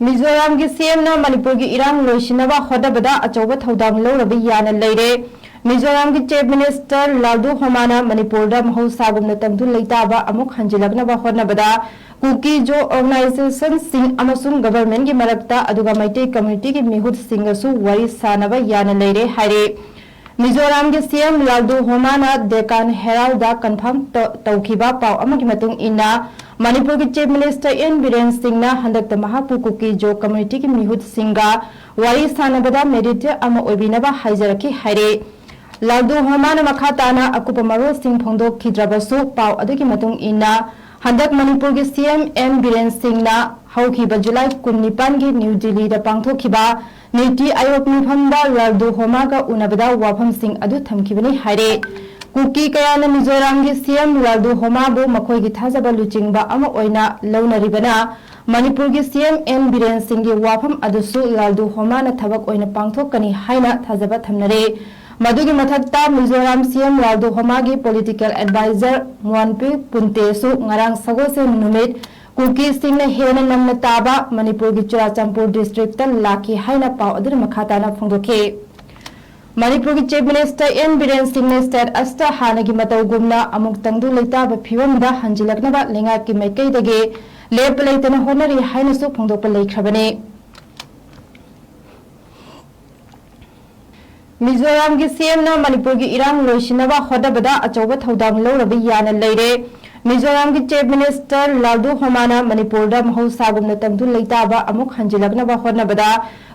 मिजोराम की सीएम मणिपुर की इरांग लोइसिनबा होदबदा अचौबा थौदांग लौरबा याना लेरे। मिजोराम की चीफ मिनिस्टर लालदू होमाना मणिपुर महौसागुमना तंगदु लेताबा अमुक हंजिलकनबा होदनबदा कुकी जो ऑर्गेनाइजेशन सिंह अमसुंग गवर्नमेंट की मरक्ता अदुगा मैते कम्युनिटी की मिहुत सिंगसु वरी सानबा याना लेरे हारे। मिजोराम के सीएम लालदू होमाना डेकान हेराल्ड कन्फर्म तौखिबा पाव अमकी मतुंग इन्ना मणिपुर की chief minister N Biren Singh हंदक महापू कुकी जो कम्युनिटी की मिहुत सिंगा वरी सानबदा मेडिटेर अमा ओइबिनबा हाइजरकी हाइरे। लालदू होमाना मखा ताना अकुप मरो सिंह फोंदोखिद्रबसु पाव अदुकी मतुंग इन्ना हंदक मणिपुर की सीएम एन बीरेन सिंह हौखिबा जुलाई 19 की न्यू दिल्ली दा पांगथोखिबा नीति आयोग मिफमदा लालदू होमागा उनबदा वाफम सिंह अदु थमखिबनी हाइरे। कुकी कयाना मिजोराम की सीएम लालदू होमाबु मखोइगी थाजबा लुचिंगबा अमा ओइना लौनरिबना मणिपुर की सीएम एन बीरेन सिंह की वाफम अदुसु लालदू होमाना थबक ओइना पांगथोकनी हाइना थाजबा थमनरे। मधुगी मथक्ता मिजोराम सीएम लालदू होमागी पॉलिटिकल एडवाइजर मोहनपी पुंतेसु ngarang सगोसे नुमित कुकी सिंह हेन नमना ताबा मणिपुर की चुराचंदपुर डिस्ट्रिक्ट लाखी हाइना पाव अदर मखाताना फोंदोखे। मणिपुर की chief minister N Biren Singh ने स्टेट अस्ता हानगी मतौगुमना अमुक तंगदु लेताबा फिवमदा हंजिलकनबा लेंगा की मैकैदगे लेप लेतना होनरी हाइनसु फोंदोकपा लेख्रबने। मिजोराम की सीएम मणिपुर की इरांग लोइसिनबा होदबदा अचौबा थौदांग लौरबा याना लेरे। मिजोराम की चीफ मिनिस्टर लालदू होमाना मणिपुर महौसागुमना तंगदु लेताबा अमुक हंजिलकनबा होदनबदा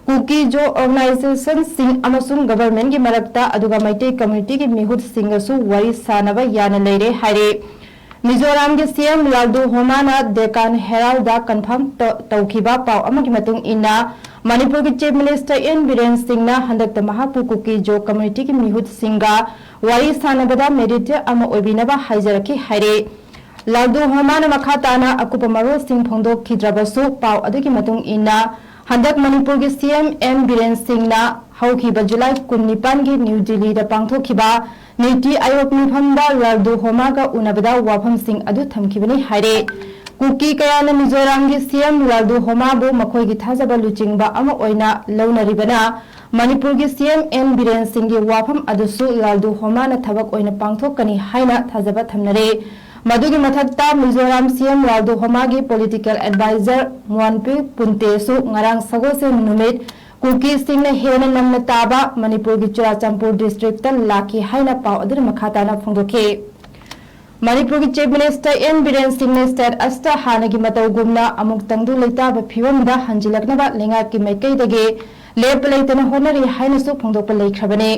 कुकी जो ऑर्गेनाइजेशन सिंह अमसुंग गवर्नमेंट की मरक्ता अदुगा मैते कम्युनिटी की मिहुत सिंगसु वरी सानबा याना लेरे हाइरे। मिजोराम के सीएम लालदू होमाना डेकान हेराल्ड कन्फर्म तौखिबा पाव अमकी मतुंग इन्ना मणिपुर की chief minister N Biren Singh हंदक महापू कुकी जो कम्युनिटी की मिहुत सिंगा वरी सानबदा मेडिटेर अमा ओइबिनबा हाइजरकी हाइरे। लालदू होमाना मखा ताना अकुप मरो सिंह फोंदोखिद्रबसु पाव अदुकी मतुंग इन्ना हंदक मणिपुर की सीएम एन बीरेन सिंह हौखिबा जुलाई 19 की न्यू दिल्ली दा पांगथोखिबा नीति आयोग मिफमदा लालदू होमागा उनबदा वाफम सिंह अदु थमखिबनी हाइरे। कुकी कयाना मिजोराम की सीएम लालदू होमाबु मखोइगी थाजबा लुचिंगबा अमा ओइना लौनरिबना मणिपुर की सीएम एन बीरेन सिंह की वाफम अदुसु लालदू होमाना थबक ओइना पांगथोकनी हाइना थाजबा थमनरे। मधुगी मथक्ता मिजोराम सीएम लालदू होमागी पॉलिटिकल एडवाइजर मोहनपी पुंतेसु ngarang सगोसे नुमित कुकी सिंह हेन नमना ताबा मणिपुर की चुराचंदपुर डिस्ट्रिक्ट लाखी हाइना पाव अदर मखाताना फोंदोखे। मणिपुर की chief minister N Biren Singh ने स्टेट अस्ता हानगी मतौगुमना अमुक तंगदु लेताबा फिवमदा हंजिलकनबा लेंगा की मैकैदगे लेप लेतना होनरी हाइनसु फोंदोकपा लेख्रबने।